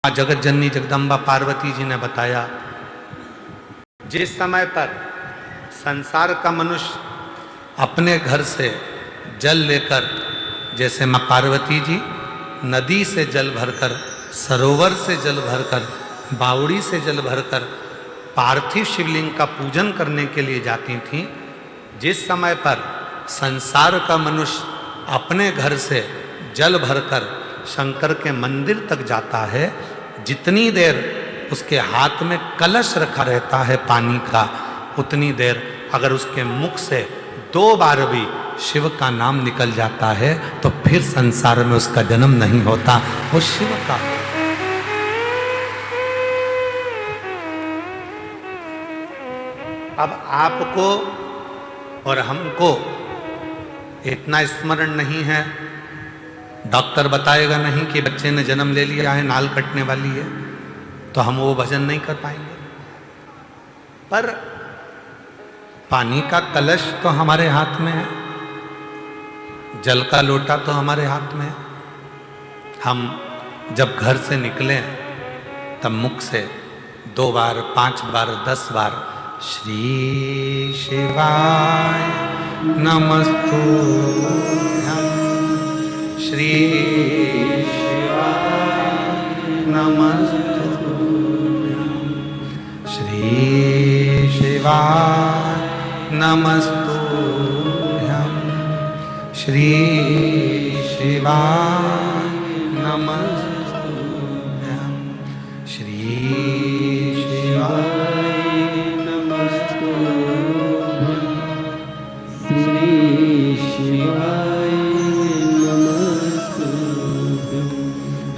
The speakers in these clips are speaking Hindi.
जगत जननी जगदम्बा पार्वती जी ने बताया, जिस समय पर संसार का मनुष्य अपने घर से जल लेकर, जैसे माँ पार्वती जी नदी से जल भरकर, सरोवर से जल भरकर, बावड़ी से जल भरकर पार्थिव शिवलिंग का पूजन करने के लिए जाती थीं, जिस समय पर संसार का मनुष्य अपने घर से जल भरकर शंकर के मंदिर तक जाता है, जितनी देर उसके हाथ में कलश रखा रहता है पानी का, उतनी देर अगर उसके मुख से 2 बार भी शिव का नाम निकल जाता है तो फिर संसार में उसका जन्म नहीं होता, वो शिव का। अब आपको और हमको इतना स्मरण नहीं है, डॉक्टर बताएगा नहीं कि बच्चे ने जन्म ले लिया है, नाल कटने वाली है, तो हम वो भजन नहीं कर पाएंगे। पर पानी का कलश तो हमारे हाथ में है, जल का लोटा तो हमारे हाथ में है। हम जब घर से निकले तब मुख से 2 बार, 5 बार, 10 बार श्री शिवाय नमस्तुभ्यं, श्री शिवाय नमस्तुभ्यं, श्री शिवाय नमस्तुभ्यं, श्री शिवाय नमस्तुभ्यं, श्री शिवाय नमस्तुभ्यं, श्री शिवाय नमस्तुभ्यं।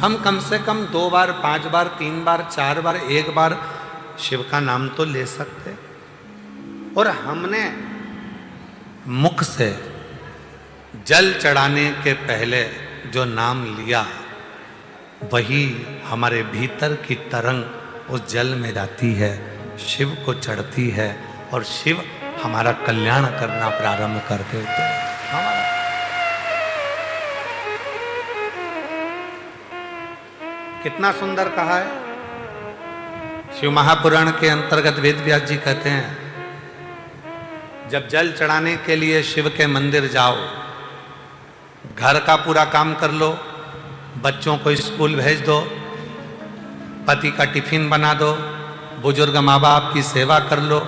हम कम से कम 2 बार, 5 बार, 3 बार, 4 बार, 1 बार शिव का नाम तो ले सकते। और हमने मुख से जल चढ़ाने के पहले जो नाम लिया, वही हमारे भीतर की तरंग उस जल में जाती है, शिव को चढ़ती है और शिव हमारा कल्याण करना प्रारंभ कर देते हैं। कितना सुंदर कहा है। शिव महापुराण के अंतर्गत वेद व्यास जी कहते हैं, जब जल चढ़ाने के लिए शिव के मंदिर जाओ, घर का पूरा काम कर लो, बच्चों को स्कूल भेज दो, पति का टिफिन बना दो, बुजुर्ग माँ बाप की सेवा कर लो,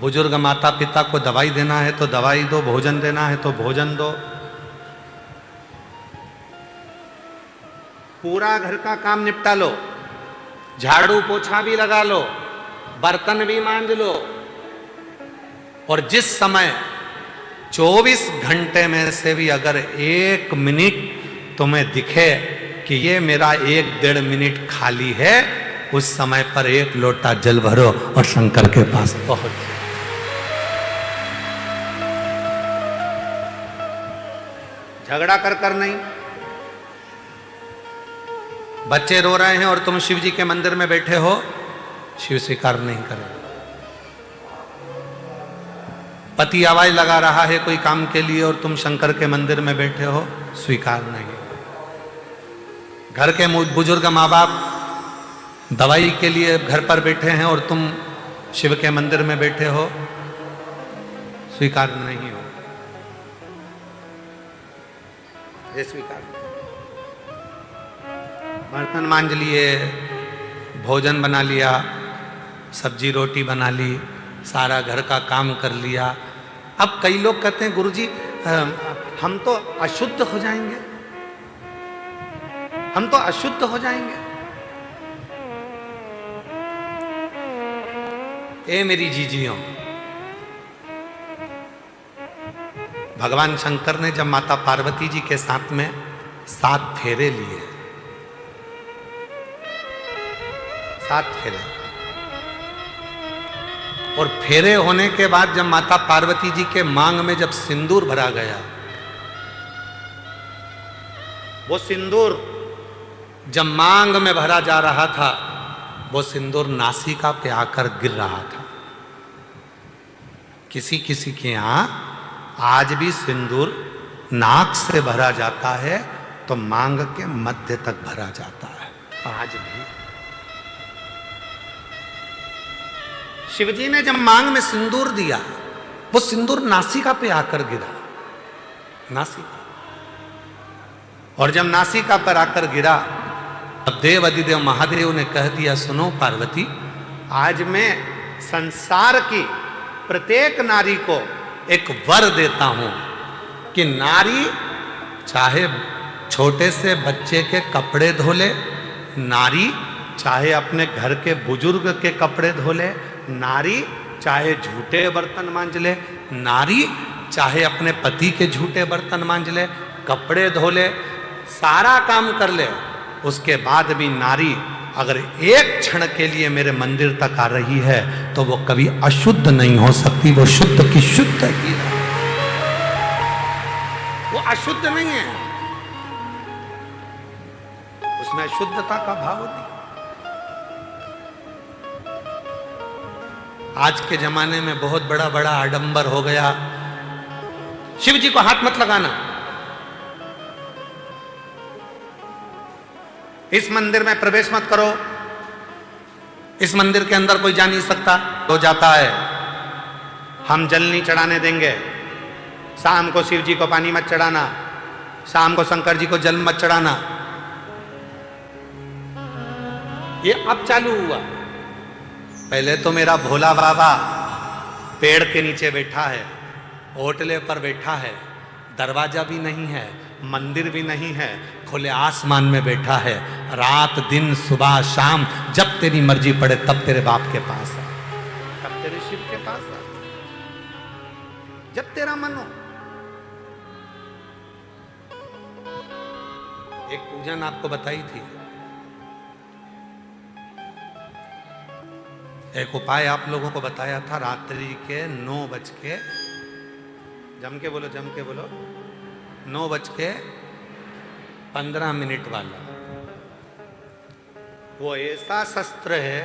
बुजुर्ग माता पिता को दवाई देना है तो दवाई दो, भोजन देना है तो भोजन दो, पूरा घर का काम निपटा लो, झाड़ू पोछा भी लगा लो, बर्तन भी मांज लो। और जिस समय 24 घंटे में से भी अगर 1 मिनट तुम्हें दिखे कि ये मेरा 1-1.5 मिनट खाली है, उस समय पर 1 लोटा जल भरो और शंकर के पास पहुंच। झगड़ा कर नहीं। बच्चे रो रहे हैं और तुम शिव जी के मंदिर में बैठे हो, शिव स्वीकार नहीं करेगा। पति आवाज लगा रहा है कोई काम के लिए और तुम शंकर के मंदिर में बैठे हो, स्वीकार नहीं। घर के बुजुर्ग माँ बाप दवाई के लिए घर पर बैठे हैं और तुम शिव के मंदिर में बैठे हो, स्वीकार नहीं हो। ये स्वीकार। बर्तन मांज लिए, भोजन बना लिया, सब्जी रोटी बना ली, सारा घर का काम कर लिया। अब कई लोग कहते हैं गुरुजी हम तो अशुद्ध हो जाएंगे, हम तो अशुद्ध हो जाएंगे। ए मेरी जीजियों, भगवान शंकर ने जब माता पार्वती जी के साथ में 7 फेरे लिए, 7 फेरे, और फेरे होने के बाद जब माता पार्वती जी के मांग में जब सिंदूर भरा गया, वो सिंदूर जब मांग में भरा जा रहा था, वो सिंदूर नासिका पे आकर गिर रहा था। किसी किसी के यहां आज भी सिंदूर नाक से भरा जाता है तो मांग के मध्य तक भरा जाता है। आज भी शिवजी ने जब मांग में सिंदूर दिया, वो सिंदूर नासिका पे आकर गिरा, नासिका। और जब नासिका पर आकर गिरा, अब देव अधिदेव महादेव ने कह दिया, सुनो पार्वती, आज मैं संसार की प्रत्येक नारी को एक वर देता हूं कि नारी चाहे छोटे से बच्चे के कपड़े धो ले, नारी चाहे अपने घर के बुजुर्ग के कपड़े धो ले, नारी चाहे झूठे बर्तन मांज ले, नारी चाहे अपने पति के झूठे बर्तन मांज ले, कपड़े धो ले, सारा काम कर ले, उसके बाद भी नारी अगर एक क्षण के लिए मेरे मंदिर तक आ रही है तो वो कभी अशुद्ध नहीं हो सकती, वो शुद्ध की शुद्ध ही है, वो अशुद्ध नहीं है, उसमें शुद्धता का भाव नहीं। आज के जमाने में बहुत बड़ा बड़ा आडंबर हो गया, शिव जी को हाथ मत लगाना, इस मंदिर में प्रवेश मत करो, इस मंदिर के अंदर कोई जा नहीं सकता, हो जाता है, हम जल नहीं चढ़ाने देंगे, शाम को शिव जी को पानी मत चढ़ाना, शाम को शंकर जी को जल मत चढ़ाना। ये अब चालू हुआ, पहले तो मेरा भोला बाबा पेड़ के नीचे बैठा है, ओटले पर बैठा है, दरवाजा भी नहीं है, मंदिर भी नहीं है, खुले आसमान में बैठा है, रात दिन सुबह शाम जब तेरी मर्जी पड़े तब तेरे बाप के पास है, तब तेरे शिव के पास है, जब तेरा मन हो। एक पूजन आपको बताई थी, एक उपाय आप लोगों को बताया था, रात्रि के 9 बज के, जम के बोलो 9:15 वाला, वो ऐसा शस्त्र है,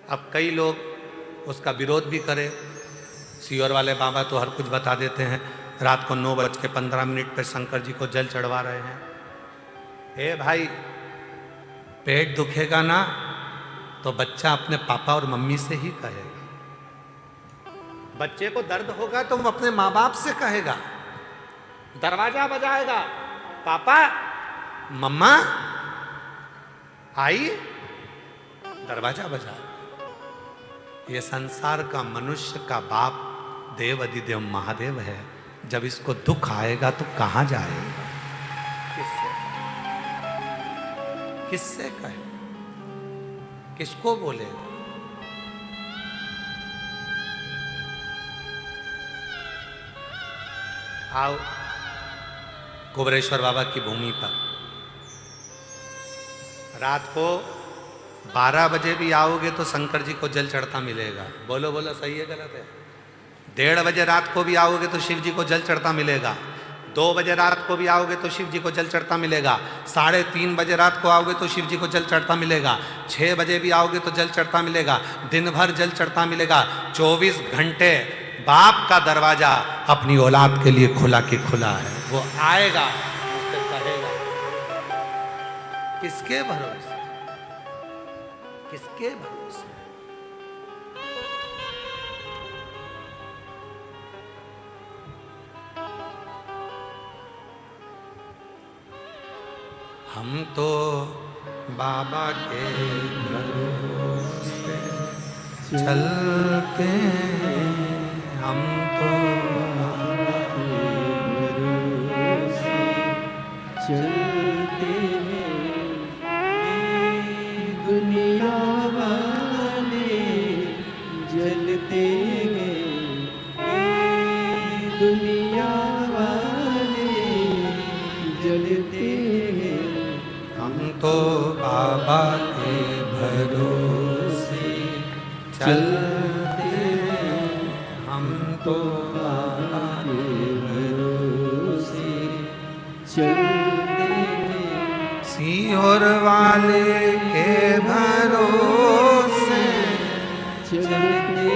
अब कई लोग उसका विरोध भी करें, सीहोर वाले बाबा तो हर कुछ बता देते हैं, रात को 9:15 पर शंकर जी को जल चढ़वा रहे हैं। ए भाई, पेट दुखेगा ना तो बच्चा अपने पापा और मम्मी से ही कहेगा, बच्चे को दर्द होगा तो वो अपने माँ बाप से कहेगा, दरवाजा बजाएगा, पापा मम्मा आई, दरवाजा बजा। ये संसार का मनुष्य का बाप देव अधिदेव महादेव है, जब इसको दुख आएगा तो कहां जाएगा, किससे कहे, किसको बोलेगा। आओ कुबरेश्वर बाबा की भूमि पर, रात को 12 बजे भी आओगे तो शंकर जी को जल चढ़ता मिलेगा, बोलो बोलो सही है गलत है। 1:30 बजे रात को भी आओगे तो शिव जी को जल चढ़ता मिलेगा, 2 बजे रात को भी आओगे तो शिव जी को जल चढ़ता मिलेगा, 3:30 बजे रात को आओगे तो शिव जी को जल चढ़ता मिलेगा, 6 बजे भी आओगे तो जल चढ़ता मिलेगा, दिन भर जल चढ़ता मिलेगा। 24 घंटे बाप का दरवाजा अपनी औलाद के लिए खुला के खुला है, वो आएगा, उससे कहेगा। किसके भरोसे, किसके भरोसे। हम तो बाबा के भरोसे चलते हैं, हम तो बाबा के भरोसे चलते हैं, दुनिया वाले जलते हैं, दुनिया वाले जलते हैं, हम तो बाबा के भरोसे चलते हैं, हम तो बाबा के भरोसे चलते हैं, सीहोर वाले के भरोसे चलते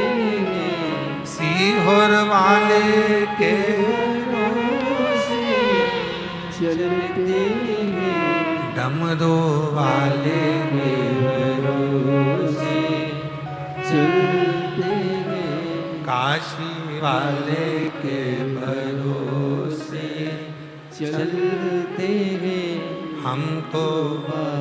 हैं, सीहोर वाले के भरोसे चलते हैं, डम डमरू वाले के भरोसे चलते हैं, काशी वाले के भरोसे चलते हैं हम तो बाबा